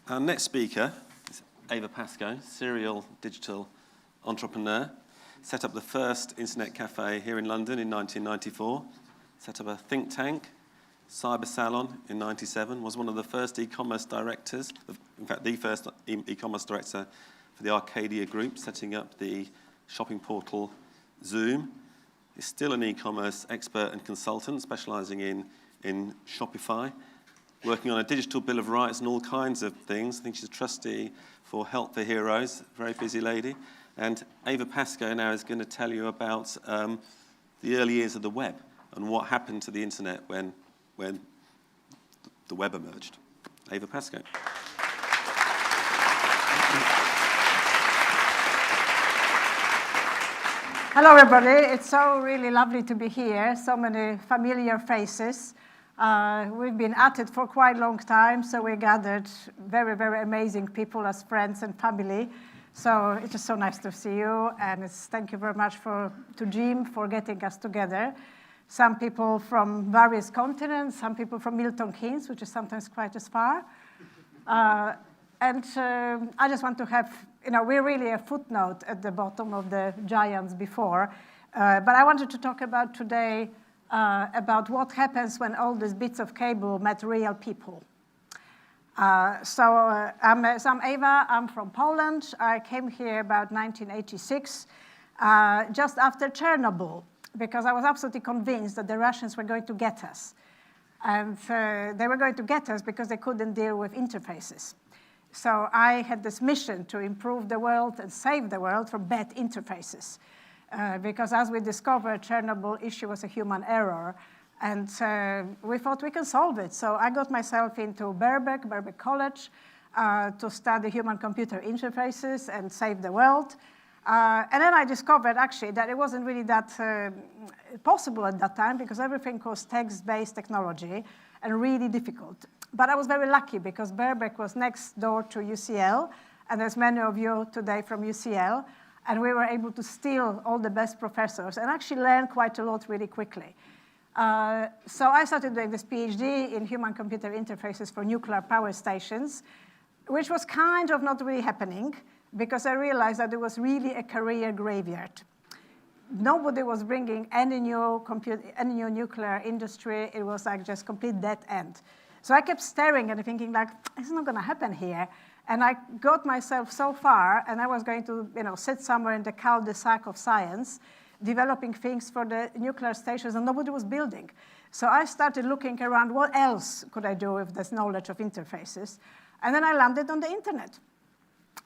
Our next speaker is Eva Pascoe, serial digital entrepreneur. Set up the first internet cafe here in London in 1994. Set up a think tank, Cyber Salon in 97. Was one of the first e-commerce directors, in fact the first e-commerce director for the Arcadia Group, setting up the shopping portal Zoom. Is still an e-commerce expert and consultant, specialising in Shopify, working on a digital bill of rights and all kinds of things. I think she's a trustee for Help for Heroes, very busy lady. And Eva Pascoe now is going to tell you about the early years of the web and what happened to the internet when the web emerged. Eva Pascoe. Hello, everybody. It's so really lovely to be here. So many familiar faces. We've been at it for quite a long time, so we gathered very, very amazing people as friends and family. So it's just so nice to see you, and thank you very much to Jim for getting us together. Some people from various continents, some people from Milton Keynes, which is sometimes quite as far. I just want to have, we're really a footnote at the bottom of the giants before. But I wanted to talk about today about what happens when all these bits of cable met real people. I'm Eva, I'm from Poland. I came here about 1986, just after Chernobyl, because I was absolutely convinced that the Russians were going to get us. And they were going to get us because they couldn't deal with interfaces. So I had this mission to improve the world and save the world from bad interfaces. Because as we discovered, Chernobyl issue was a human error. And we thought we can solve it. So I got myself into Birkbeck College, to study human-computer interfaces and save the world. And then I discovered, actually, that it wasn't really that possible at that time, because everything was text-based technology and really difficult. But I was very lucky, because Birkbeck was next door to UCL, and there's many of you today from UCL, and we were able to steal all the best professors and actually learn quite a lot really quickly. So I started doing this PhD in human-computer interfaces for nuclear power stations, which was kind of not really happening, because I realized that it was really a career graveyard. Nobody was bringing any new nuclear industry. It was like just complete dead end. So I kept staring and thinking, like, it's not going to happen here. And I got myself so far, and I was going to sit somewhere in the cul-de-sac of science, developing things for the nuclear stations, and nobody was building. So I started looking around, what else could I do with this knowledge of interfaces? And then I landed on the internet.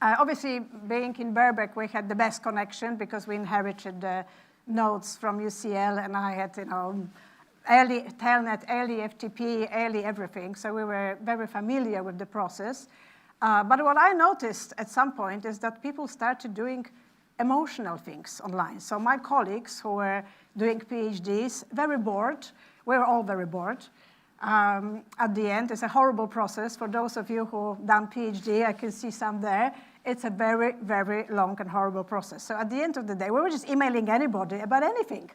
Obviously, being in Birkbeck, we had the best connection because we inherited the nodes from UCL, and I had, early Telnet, early FTP, early everything. So we were very familiar with the process. But what I noticed at some point is that people started doing emotional things online. So my colleagues who were doing PhDs, very bored. We were all very bored. At the end, it's a horrible process. For those of you who've done PhD, I can see some there. It's a very, very long and horrible process. So at the end of the day, we were just emailing anybody about anything.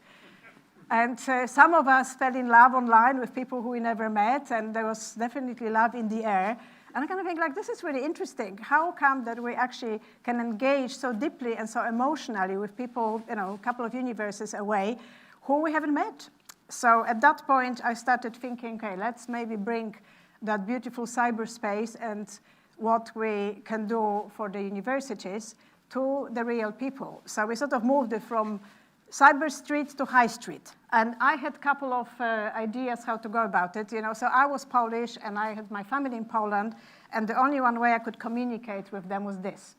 And some of us fell in love online with people who we never met, and there was definitely love in the air. And I kind of think, like, this is really interesting. How come that we actually can engage so deeply and so emotionally with people, a couple of universes away, who we haven't met? So at that point, I started thinking, okay, let's maybe bring that beautiful cyberspace and what we can do for the universities to the real people. So we sort of moved it from cyber street to high street. And I had a couple of ideas how to go about it. So I was Polish, and I had my family in Poland, and the only one way I could communicate with them was this.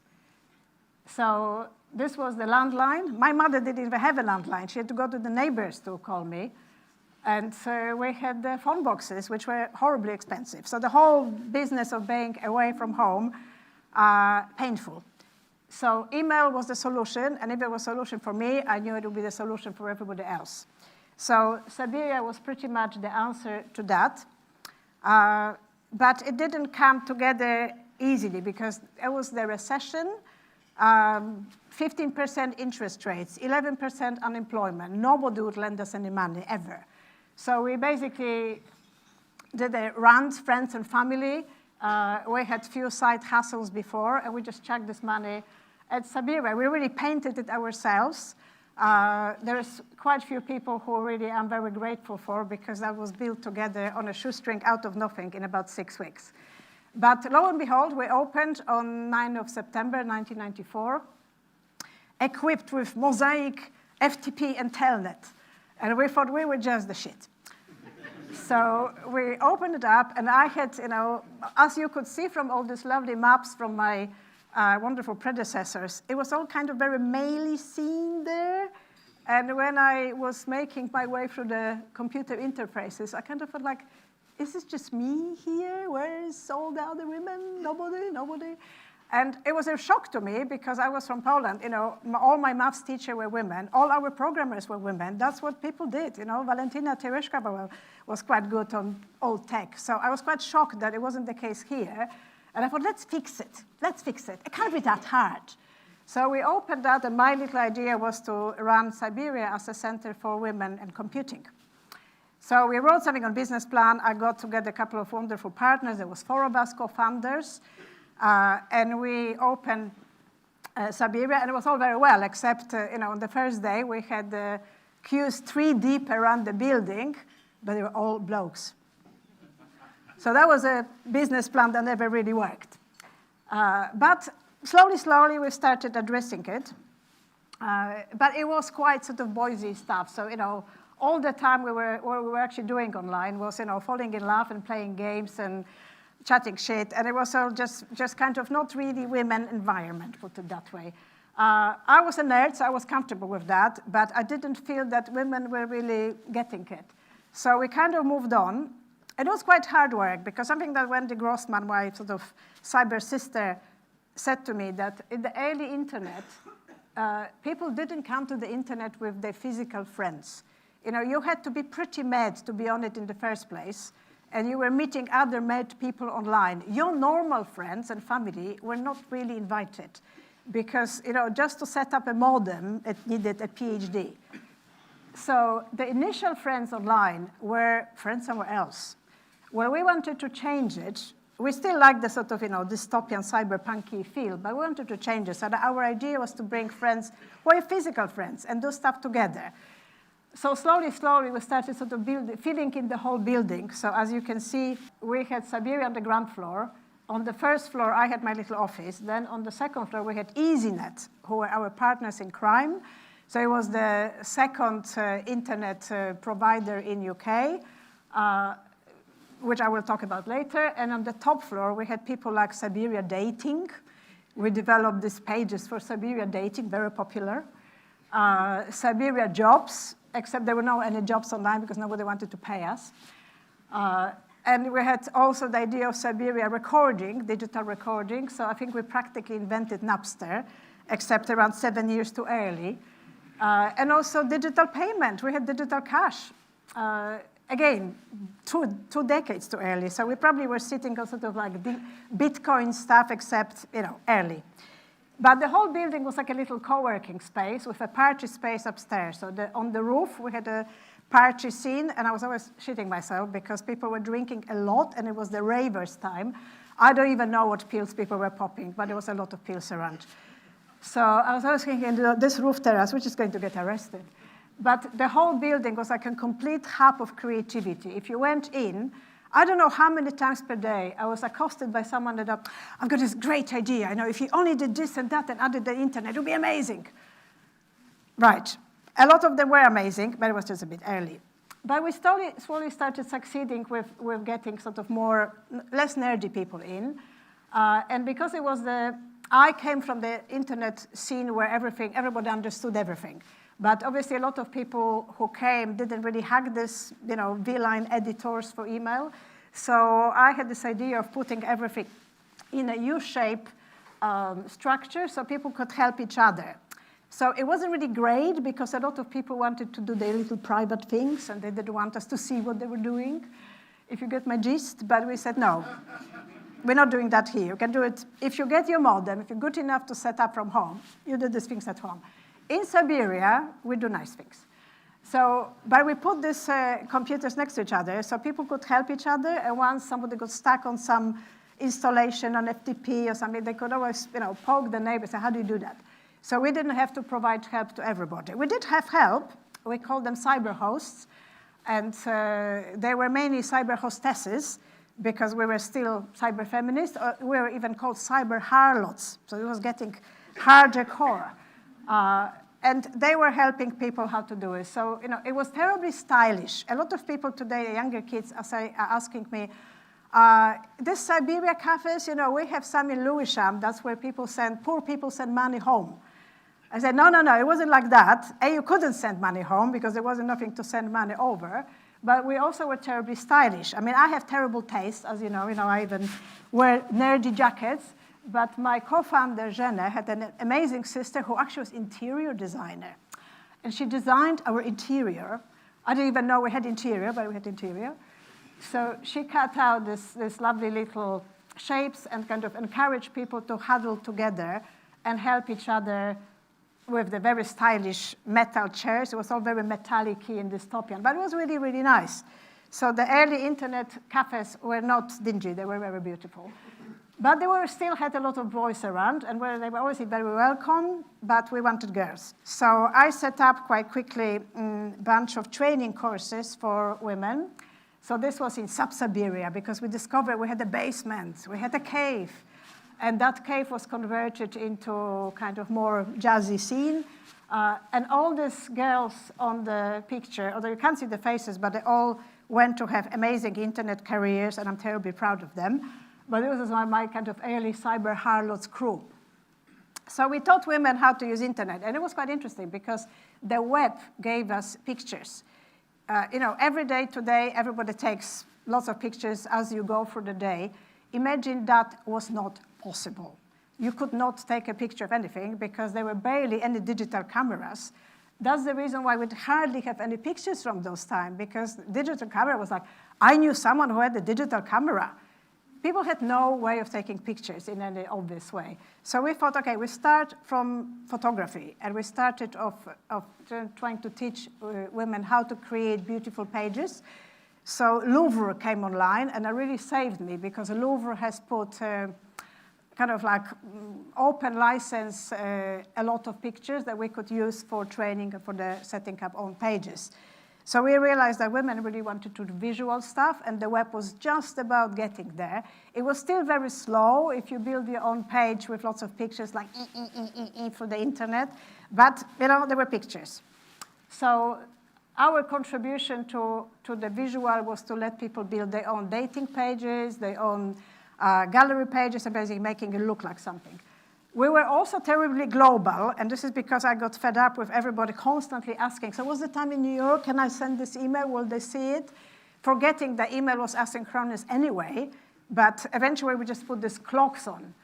So this was the landline. My mother didn't even have a landline. She had to go to the neighbors to call me. And we had the phone boxes, which were horribly expensive. So the whole business of being away from home, painful. So email was the solution, and if it was a solution for me, I knew it would be the solution for everybody else. So Cyberia was pretty much the answer to that. But it didn't come together easily, because it was the recession, 15% interest rates, 11% unemployment. Nobody would lend us any money, ever. So we basically did a run, friends and family, We had few side hustles before, and we just chucked this money at Cyberia. We really painted it ourselves. There's quite a few people who really I'm very grateful for, because that was built together on a shoestring out of nothing in about 6 weeks. But lo and behold, we opened on 9th of September 1994, equipped with Mosaic, FTP, and Telnet. And we thought we were just the shit. So we opened it up, and I had, as you could see from all these lovely maps from my wonderful predecessors, it was all kind of very maily scene there. And when I was making my way through the computer interfaces, I kind of felt like, is this just me here? Where is all the other women? Nobody. And it was a shock to me, because I was from Poland. All my maths teachers were women. All our programmers were women. That's what people did. Valentina Tereshkova was quite good on old tech. So I was quite shocked that it wasn't the case here. And I thought, let's fix it. It can't be that hard. So we opened that, and my little idea was to run Cyberia as a center for women and computing. So we wrote something on business plan. I got together a couple of wonderful partners. There was 4 of us co-founders. And we opened Cyberia, and it was all very well, except, on the first day, we had the queues 3 deep around the building, but they were all blokes. So that was a business plan that never really worked. But slowly, we started addressing it. But it was quite sort of boysy stuff. So, all the time what we were actually doing online was, falling in love and playing games and chatting shit, and it was all just kind of not really women environment, put it that way. I was a nerd, so I was comfortable with that, but I didn't feel that women were really getting it. So we kind of moved on. It was quite hard work, because something that Wendy Grossman, my sort of cyber sister, said to me, that in the early internet, people didn't come to the internet with their physical friends. You had to be pretty mad to be on it in the first place, and you were meeting other mad people online. Your normal friends and family were not really invited, because just to set up a modem, it needed a PhD. So the initial friends online were friends somewhere else. When we wanted to change it, we still like the sort of dystopian cyberpunky feel, but we wanted to change it. So our idea was to bring friends who are physical friends and do stuff together. So slowly, we started sort of filling in the whole building. So as you can see, we had Cyberia on the ground floor. On the first floor, I had my little office. Then on the second floor, we had EasyNet, who were our partners in crime. So it was the second internet provider in UK, which I will talk about later. And on the top floor, we had people like Cyberia Dating. We developed these pages for Cyberia Dating, very popular. Cyberia Jobs, except there were no any jobs online because nobody wanted to pay us. And we had also the idea of Cyberia recording, digital recording. So I think we practically invented Napster, except around 7 years too early. And also digital payment. We had digital cash. Again, two decades too early. So we probably were sitting on sort of like Bitcoin stuff, except, early. But the whole building was like a little co-working space with a party space upstairs. So on the roof, we had a party scene, and I was always shitting myself because people were drinking a lot, and it was the ravers' time. I don't even know what pills people were popping, but there was a lot of pills around. So I was always thinking, this roof terrace, which is going to get arrested. But the whole building was like a complete hub of creativity. If you went in, I don't know how many times per day I was accosted by someone that, I've got this great idea. If you only did this and that and added the internet, it would be amazing. Right. A lot of them were amazing, but it was just a bit early. But we slowly started succeeding with getting sort of less nerdy people in. And because it was I came from the internet scene where everybody understood everything. But obviously, a lot of people who came didn't really hack this, V-line editors for email. So I had this idea of putting everything in a U-shape structure so people could help each other. So it wasn't really great because a lot of people wanted to do their little private things, and they didn't want us to see what they were doing, if you get my gist. But we said, no, we're not doing that here. You can do it if you get your modem, if you're good enough to set up from home, you do these things at home. In Cyberia, we do nice things. But we put these computers next to each other so people could help each other, and once somebody got stuck on some installation on FTP or something, they could always, poke the neighbor and say, how do you do that? So we didn't have to provide help to everybody. We did have help. We called them cyber hosts. And they were mainly cyber hostesses because we were still cyber feminists. We were even called cyber harlots. So it was getting hardcore. And they were helping people how to do it. So, it was terribly stylish. A lot of people today, younger kids, are asking me, this Cyberia cafes, we have some in Lewisham. That's where poor people send money home. I said, no, it wasn't like that. You couldn't send money home because there wasn't nothing to send money over. But we also were terribly stylish. I mean, I have terrible taste, as you know. I even wear nerdy jackets. But my co-founder, Jene, had an amazing sister who actually was interior designer. And she designed our interior. I didn't even know we had interior, but we had interior. So she cut out this lovely little shapes and kind of encouraged people to huddle together and help each other with the very stylish metal chairs. It was all very metallic-y and dystopian, but it was really, really nice. So the early internet cafes were not dingy. They were very beautiful. But they still had a lot of boys around, and they were always very welcome, but we wanted girls. So I set up quite quickly a bunch of training courses for women. So this was in Cyberia, because we discovered we had a basement, we had a cave, and that cave was converted into kind of more jazzy scene. And all these girls on the picture, although you can't see the faces, but they all went to have amazing internet careers, and I'm terribly proud of them. But this was my kind of early cyber harlots crew. So we taught women how to use internet, and it was quite interesting because the web gave us pictures. Every day today, everybody takes lots of pictures as you go through the day. Imagine that was not possible. You could not take a picture of anything because there were barely any digital cameras. That's the reason why we'd hardly have any pictures from those times, because digital camera was like, I knew someone who had a digital camera. People had no way of taking pictures in any obvious way. So we thought, okay, we start from photography, and we started off trying to teach women how to create beautiful pages. So Louvre came online, and it really saved me, because Louvre has put kind of like open license a lot of pictures that we could use for training and for the setting up own pages. So we realized that women really wanted to do visual stuff, and the web was just about getting there. It was still very slow if you build your own page with lots of pictures like for the internet, but there were pictures. So our contribution to the visual was to let people build their own dating pages, their own gallery pages, and basically making it look like something. We were also terribly global, and this is because I got fed up with everybody constantly asking, so what's the time in New York? Can I send this email? Will they see it? Forgetting the email was asynchronous anyway, but eventually we just put these clocks on,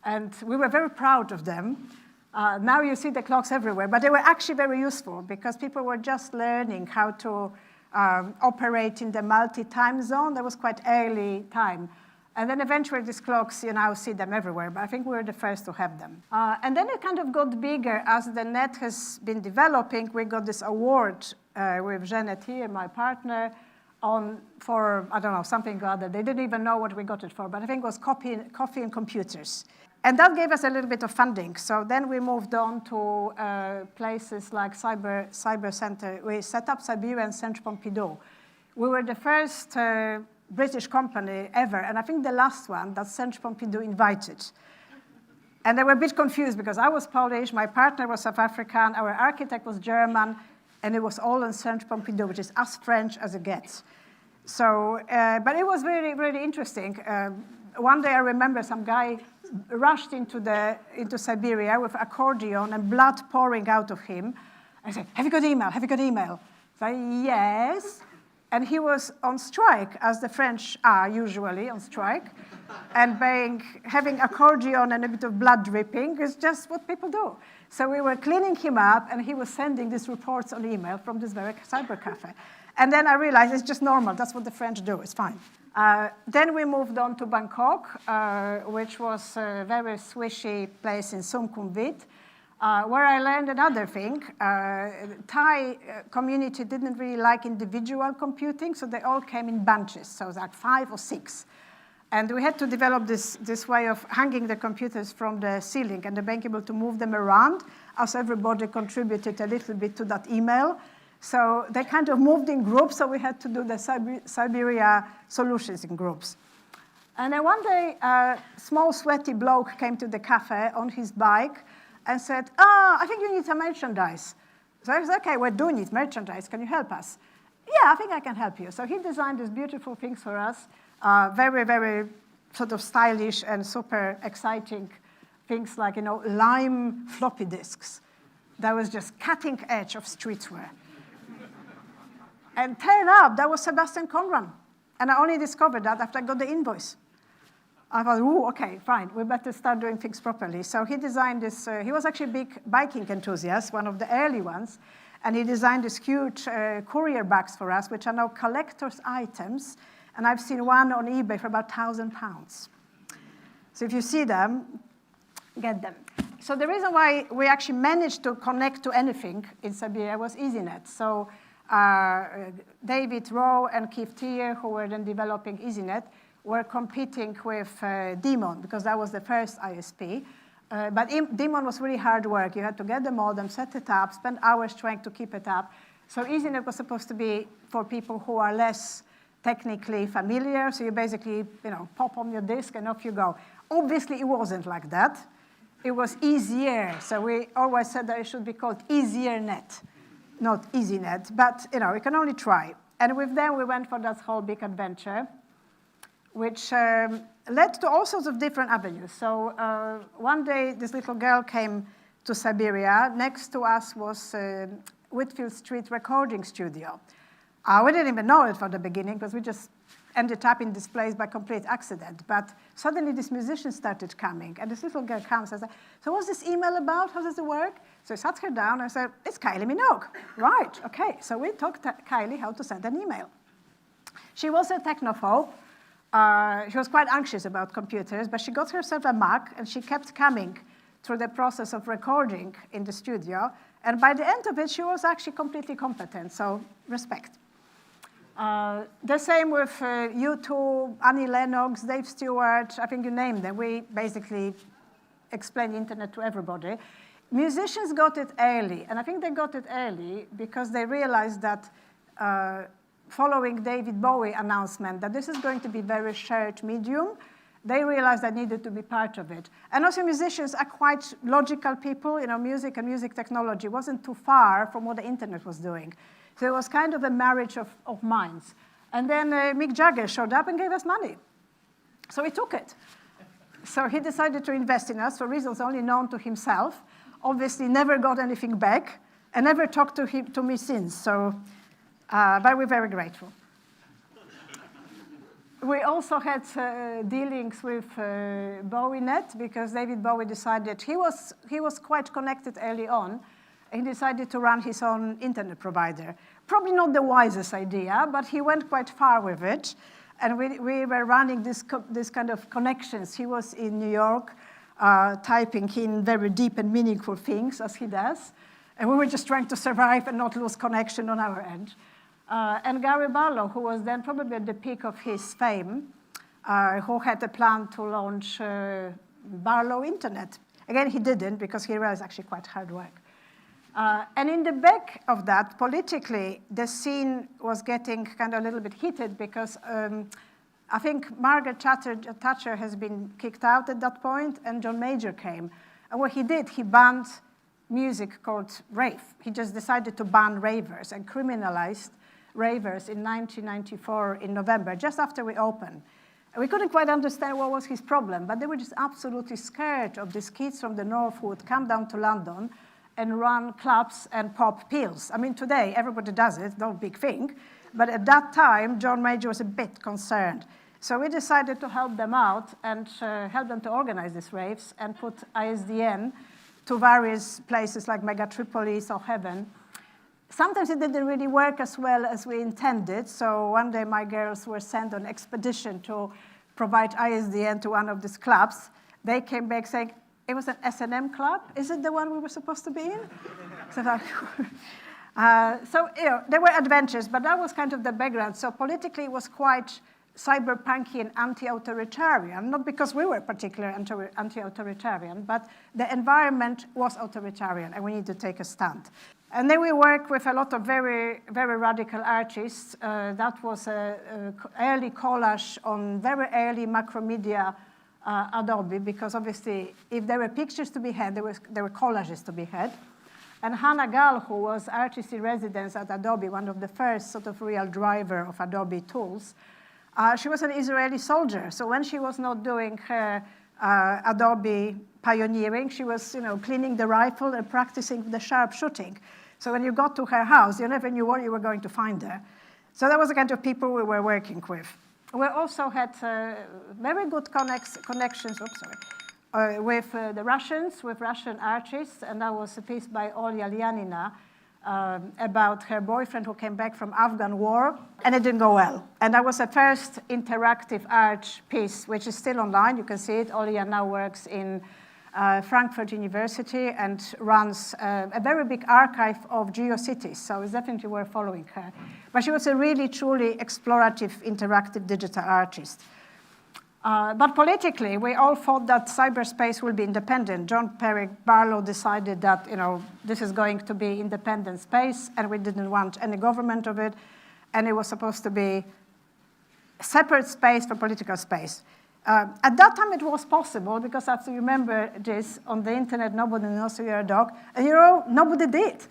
and we were very proud of them. Now you see the clocks everywhere, but they were actually very useful because people were just learning how to operate in the multi-time zone. That was quite early time. And then eventually these clocks, you now see them everywhere, but I think we were the first to have them. And then it kind of got bigger as the net has been developing. We got this award with Jeanette here, my partner, for, I don't know, something or other. They didn't even know what we got it for, but I think it was coffee and computers. And that gave us a little bit of funding. So then we moved on to places like Cyber Centre. We set up Cyberia and Centre Pompidou. We were the first British company ever, and I think the last one that Centre Pompidou invited. And they were a bit confused because I was Polish, my partner was South African, our architect was German, and it was all in Centre Pompidou, which is as French as it gets. So, but it was really, really interesting. One day I remember some guy rushed into Cyberia with accordion and blood pouring out of him. I said, have you got email? Have you got email? So yes. And he was on strike, as the French are usually on strike. And having accordion and a bit of blood dripping is just what people do. So we were cleaning him up, and he was sending these reports on email from this very cyber cafe. And then I realized it's just normal. That's what the French do. It's fine. Then we moved on to Bangkok, which was a very swishy place in Sukhumvit, where I learned another thing. Thai community didn't really like individual computing, so they all came in bunches, so it was like 5 or 6. And we had to develop this way of hanging the computers from the ceiling and being able to move them around as everybody contributed a little bit to that email. So they kind of moved in groups, so we had to do the Cyberia solutions in groups. And then one day, a small sweaty bloke came to the cafe on his bike and said, I think you need some merchandise. So I said, okay, we do need merchandise. Can you help us? Yeah, I think I can help you. So he designed these beautiful things for us, very, very sort of stylish and super exciting things like, lime floppy disks. That was just cutting edge of streetwear. And turned up, that was Sebastian Conran. And I only discovered that after I got the invoice. I thought, ooh, okay, fine, we better start doing things properly. So he designed this, he was actually a big biking enthusiast, one of the early ones, and he designed these huge courier bags for us, which are now collector's items, and I've seen one on eBay for about £1,000. So if you see them, get them. So the reason why we actually managed to connect to anything in Cyberia was EasyNet. So David Rowe and Keith Tier, who were then developing EasyNet, were competing with Demon, because that was the first ISP. But Demon was really hard work. You had to get the modem, set it up, spend hours trying to keep it up. So EasyNet was supposed to be for people who are less technically familiar. So you basically, pop on your disk and off you go. Obviously, it wasn't like that. It was easier. So we always said that it should be called EasierNet, not EasyNet. But, we can only try. And with them, we went for that whole big adventure, which led to all sorts of different avenues. So one day, this little girl came to Cyberia. Next to us was Whitfield Street Recording Studio. We didn't even know it from the beginning, because we just ended up in this place by complete accident. But suddenly, these musicians started coming. And this little girl comes and says, so what's this email about? How does it work? So I sat her down and I said, it's Kylie Minogue. Right, OK. So we taught Kylie how to send an email. She was a technophobe. She was quite anxious about computers, but she got herself a Mac, and she kept coming through the process of recording in the studio. And by the end of it, she was actually completely competent, so respect. The same with U2, Annie Lennox, Dave Stewart, I think you name them. We basically explain the internet to everybody. Musicians got it early, and I think they got it early because they realized that following David Bowie announcement that this is going to be very shared medium, they realized they needed to be part of it. And also musicians are quite logical people. Music and music technology wasn't too far from what the internet was doing. So it was kind of a marriage of minds. And then Mick Jagger showed up and gave us money. So we took it. So he decided to invest in us for reasons only known to himself. Obviously never got anything back, and never talked to me since. So, but we're very grateful. We also had dealings with BowieNet, because David Bowie decided he was quite connected early on. He decided to run his own internet provider. Probably not the wisest idea, but he went quite far with it. And we were running this kind of connections. He was in New York, typing in very deep and meaningful things, as he does. And we were just trying to survive and not lose connection on our end. And Gary Barlow, who was then probably at the peak of his fame, who had a plan to launch Barlow Internet. Again, he didn't, because he realized actually quite hard work. And in the back of that, politically, the scene was getting kind of a little bit heated, because I think Margaret Thatcher has been kicked out at that point, and John Major came. And what he did, he banned music called rave. He just decided to ban ravers and criminalized ravers in 1994 in November, just after we opened. And we couldn't quite understand what was his problem, but they were just absolutely scared of these kids from the north who would come down to London and run clubs and pop pills. I mean, today, everybody does it, no big thing. But at that time, John Major was a bit concerned. So we decided to help them out and help them to organize these raves and put ISDN to various places like Megatripolis or Heaven. Sometimes it didn't really work as well as we intended. So one day, my girls were sent on expedition to provide ISDN to one of these clubs. They came back saying, it was an S&M club. Is it the one we were supposed to be in? So there were adventures, but that was kind of the background. So politically, it was quite cyberpunky and anti-authoritarian, not because we were particularly anti-authoritarian, but the environment was authoritarian and we need to take a stand. And then we work with a lot of very, very radical artists. That was an early collage on very early macromedia Adobe, because obviously if there were pictures to be had, there were collages to be had. And Hannah Gall, who was artist in residence at Adobe, one of the first sort of real driver of Adobe tools, she was an Israeli soldier. So when she was not doing her Adobe pioneering, she was cleaning the rifle and practicing the sharp shooting. So when you got to her house, you never knew what you were going to find there. So that was the kind of people we were working with. We also had very good connections with the Russians, with Russian artists, and that was a piece by Olya Lyanina about her boyfriend who came back from Afghan war, and it didn't go well. And that was the first interactive art piece, which is still online. You can see it. Olya now works in Frankfurt University and runs a very big archive of GeoCities, so it's definitely worth following her. But she was a really, truly explorative, interactive digital artist. But politically, we all thought that cyberspace will be independent. John Perry Barlow decided that this is going to be independent space, and we didn't want any government of it, and it was supposed to be a separate space for political space. At that time, it was possible, because as you remember this, on the internet, nobody knows you're a dog, and nobody did.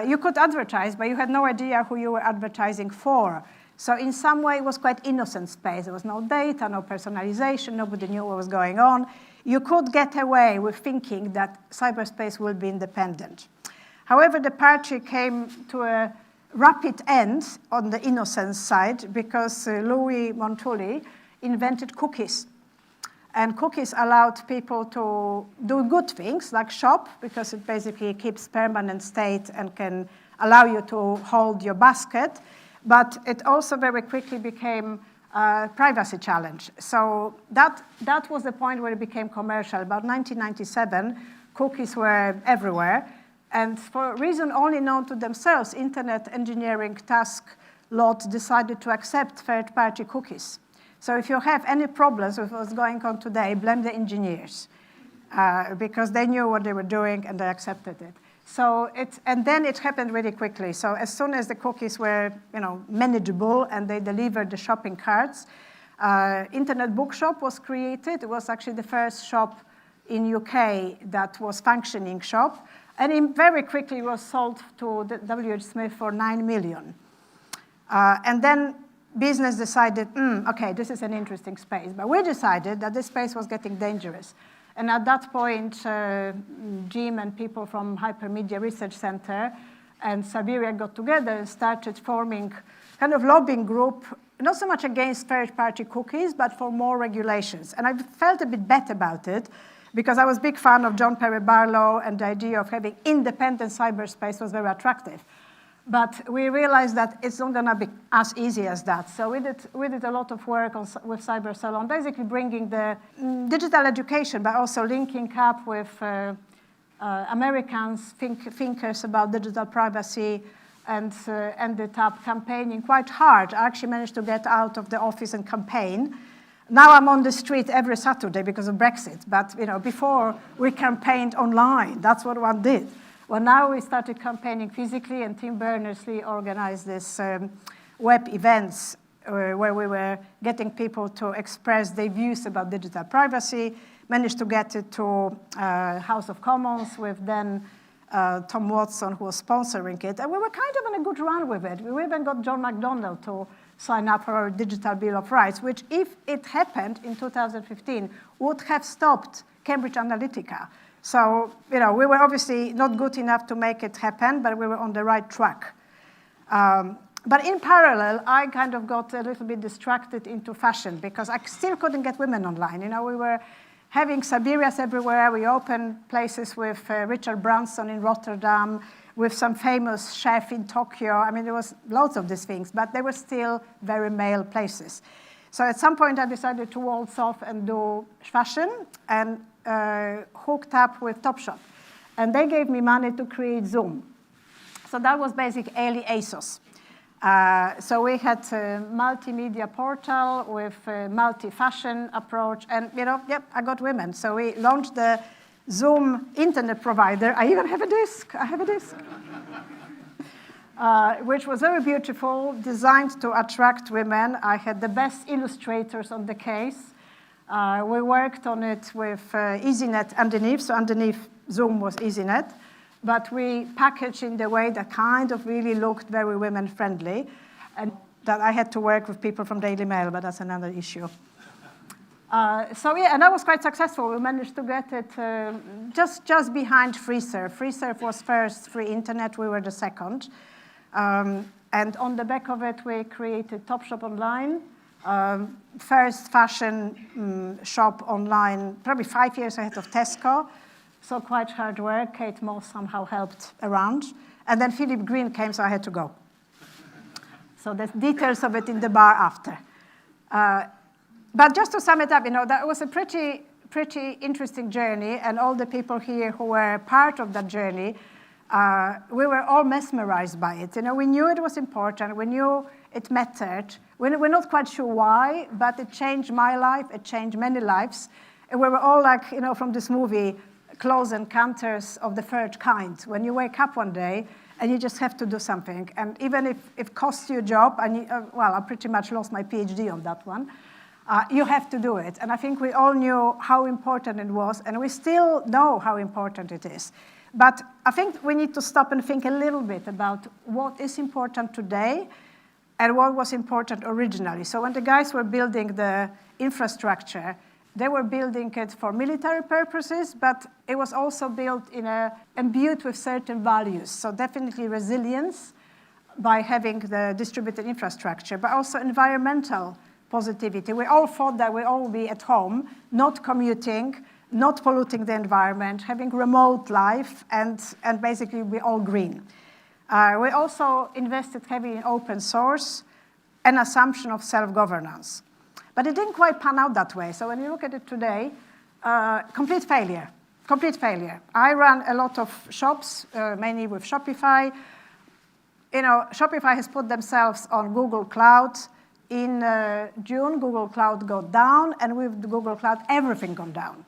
You could advertise, but you had no idea who you were advertising for. So in some way, it was quite innocent space. There was no data, no personalization, nobody knew what was going on. You could get away with thinking that cyberspace will be independent. However, the party came to a rapid end on the innocence side, because Louis Montulli invented cookies. And cookies allowed people to do good things, like shop, because it basically keeps permanent state and can allow you to hold your basket. But it also very quickly became a privacy challenge. So that was the point where it became commercial. About 1997, cookies were everywhere. And for a reason only known to themselves, Internet Engineering Task Lot decided to accept third-party cookies. So if you have any problems with what's going on today, blame the engineers, because they knew what they were doing and they accepted it. So and then it happened really quickly. So as soon as the cookies were manageable and they delivered the shopping carts, Internet Bookshop was created. It was actually the first shop in UK that was functioning shop. And it very quickly was sold to W.H. Smith for 9 million. And then business decided, okay, this is an interesting space. But we decided that this space was getting dangerous. And at that point, Jim and people from Hypermedia Research Centre and Cyberia got together and started forming kind of lobbying group, not so much against third-party cookies, but for more regulations. And I felt a bit bad about it, because I was a big fan of John Perry Barlow, and the idea of having independent cyberspace was very attractive. But we realized that it's not going to be as easy as that. So we did a lot of work with Cyber Salon, basically bringing the digital education, but also linking up with Americans, thinkers about digital privacy, and ended up campaigning quite hard. I actually managed to get out of the office and campaign. Now I'm on the street every Saturday because of Brexit. But before we campaigned online, that's what one did. Well, now we started campaigning physically, and Tim Berners-Lee organized this web events where we were getting people to express their views about digital privacy, managed to get it to House of Commons with then Tom Watson, who was sponsoring it. And we were kind of on a good run with it. We even got John McDonnell to sign up for our Digital Bill of Rights, which, if it happened in 2015, would have stopped Cambridge Analytica. So, we were obviously not good enough to make it happen, but we were on the right track. But in parallel, I kind of got a little bit distracted into fashion, because I still couldn't get women online. We were having Cyberias everywhere. We opened places with Richard Branson in Rotterdam, with some famous chef in Tokyo. I mean, there was loads of these things, but they were still very male places. So at some point, I decided to waltz off and do fashion, and hooked up with Topshop. And they gave me money to create Zoom. So that was basically early ASOS. So we had a multimedia portal with a multi-fashion approach, and I got women. So we launched the Zoom internet provider. I even have a disk. Which was very beautiful, designed to attract women. I had the best illustrators on the case. We worked on it with EasyNet underneath, so underneath Zoom was EasyNet, but we packaged in the way that kind of really looked very women-friendly, and that I had to work with people from Daily Mail, but that's another issue. And that was quite successful. We managed to get it just behind FreeServe. FreeServe was first, free internet, we were the second. And on the back of it, we created Topshop Online, first fashion shop online, probably 5 years ahead of Tesco. So quite hard work. Kate Moss somehow helped around. And then Philip Green came, so I had to go. So there's details of it in the bar after. But just to sum it up, that was a pretty interesting journey, and all the people here who were part of that journey, we were all mesmerized by it. We knew it was important. We knew it mattered. We're not quite sure why, but it changed my life. It changed many lives. And we were all like, from this movie, Close Encounters of the Third Kind. When you wake up one day and you just have to do something, and even if it costs you a job, and I pretty much lost my PhD on that one, you have to do it. And I think we all knew how important it was, and we still know how important it is. But I think we need to stop and think a little bit about what is important today and what was important originally. So when the guys were building the infrastructure, they were building it for military purposes, but it was also built imbued with certain values. So definitely resilience by having the distributed infrastructure, but also environmental positivity. We all thought that we all be at home, not commuting, not polluting the environment, having remote life, and basically be all green. We also invested heavily in open source and assumption of self-governance. But it didn't quite pan out that way. So when you look at it today, complete failure. I run a lot of shops, mainly with Shopify. Shopify has put themselves on Google Cloud. In June, Google Cloud got down, and with Google Cloud, everything gone down.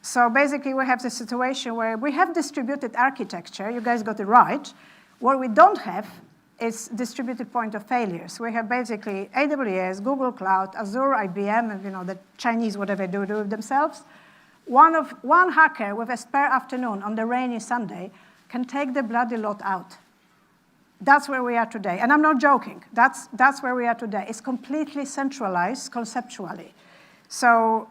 So basically, we have the situation where we have distributed architecture. You guys got it right. What we don't have is distributed point of failure. So we have basically AWS, Google Cloud, Azure, IBM, and the Chinese, whatever they do themselves. One hacker with a spare afternoon on the rainy Sunday can take the bloody lot out. That's where we are today. And I'm not joking. That's where we are today. It's completely centralized conceptually. So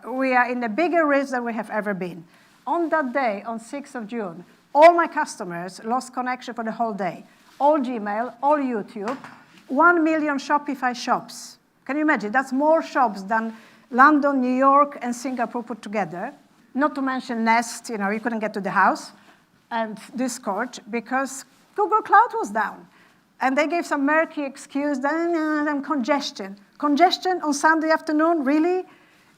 we are in a bigger risk than we have ever been. On that day, on 6th of June, all my customers lost connection for the whole day. All Gmail, all YouTube, 1 million Shopify shops. Can you imagine? That's more shops than London, New York, and Singapore put together. Not to mention Nest, you couldn't get to the house, and Discord, because Google Cloud was down. And they gave some murky excuse, congestion. Congestion on Sunday afternoon, really?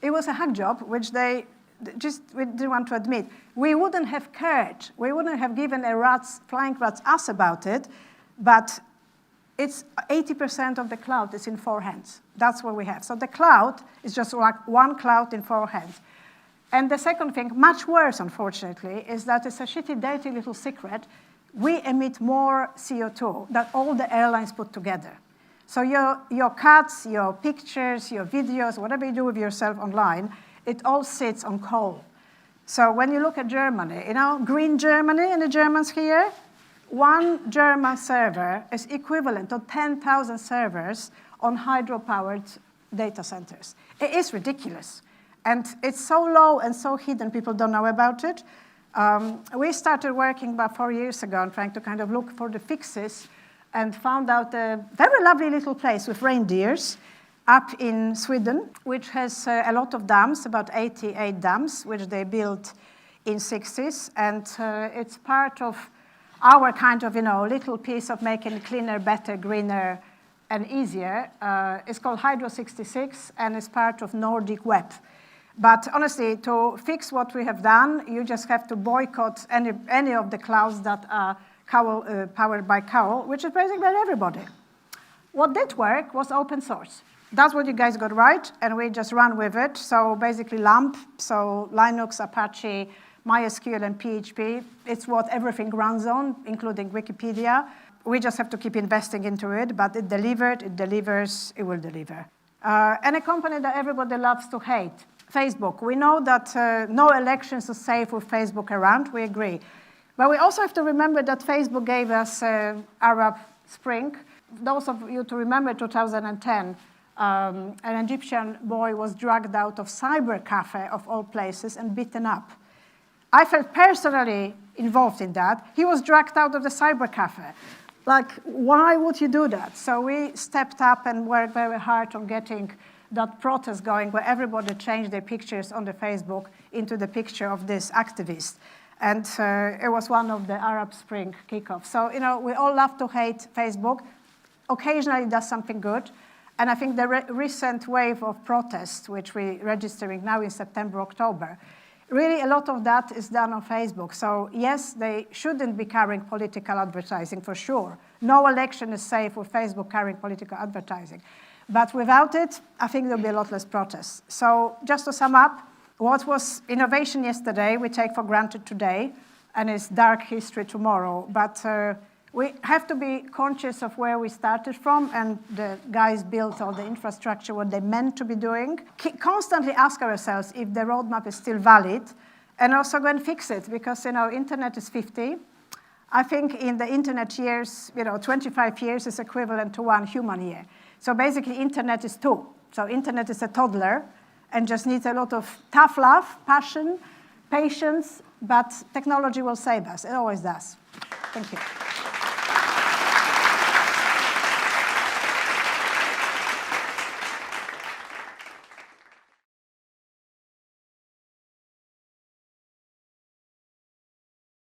It was a hack job, which we didn't want to admit. We wouldn't have cared. We wouldn't have given a flying rat's ass about it, but it's 80% of the cloud is in 4 hands. That's what we have. So the cloud is just like one cloud in 4 hands. And the second thing, much worse, unfortunately, is that it's a shitty, dirty little secret. We emit more CO2 than all the airlines put together. So your cuts, your pictures, your videos, whatever you do with yourself online, it all sits on coal. So when you look at Germany, green Germany and the Germans here, one German server is equivalent to 10,000 servers on hydro-powered data centers. It is ridiculous. And it's so low and so hidden, people don't know about it. We started working about 4 years ago and trying to kind of look for the fixes, and found out a very lovely little place with reindeers up in Sweden, which has a lot of dams, about 88 dams, which they built in 60s. And it's part of our kind of, little piece of making cleaner, better, greener, and easier. It's called Hydro 66, and it's part of Nordic Web. But honestly, to fix what we have done, you just have to boycott any of the clouds that are powered by coal, which is basically everybody. What did work was open source. That's what you guys got right, and we just ran with it. So basically LAMP, so Linux, Apache, MySQL, and PHP. It's what everything runs on, including Wikipedia. We just have to keep investing into it, but it delivered, it delivers, it will deliver. And a company that everybody loves to hate, Facebook. We know that no elections are safe with Facebook around, we agree. But we also have to remember that Facebook gave us Arab Spring. Those of you to remember 2010, an Egyptian boy was dragged out of cyber cafe of all places and beaten up. I felt personally involved in that. He was dragged out of the cyber cafe. Like, why would you do that? So we stepped up and worked very hard on getting that protest going where everybody changed their pictures on the Facebook into the picture of this activist. And it was one of the Arab Spring kickoffs. So, we all love to hate Facebook. Occasionally it does something good. And I think the recent wave of protests, which we're registering now in September, October, really a lot of that is done on Facebook. So yes, they shouldn't be carrying political advertising for sure. No election is safe with Facebook carrying political advertising. But without it, I think there'll be a lot less protests. So just to sum up, what was innovation yesterday, we take for granted today, and it's dark history tomorrow. But we have to be conscious of where we started from, and the guys built all the infrastructure, what they meant to be doing. Constantly ask ourselves if the roadmap is still valid, and also go and fix it, because internet is 50. I think in the internet years, 25 years is equivalent to 1 human year. So basically internet is 2. So internet is a toddler and just needs a lot of tough love, passion, patience, but technology will save us. It always does. Thank you.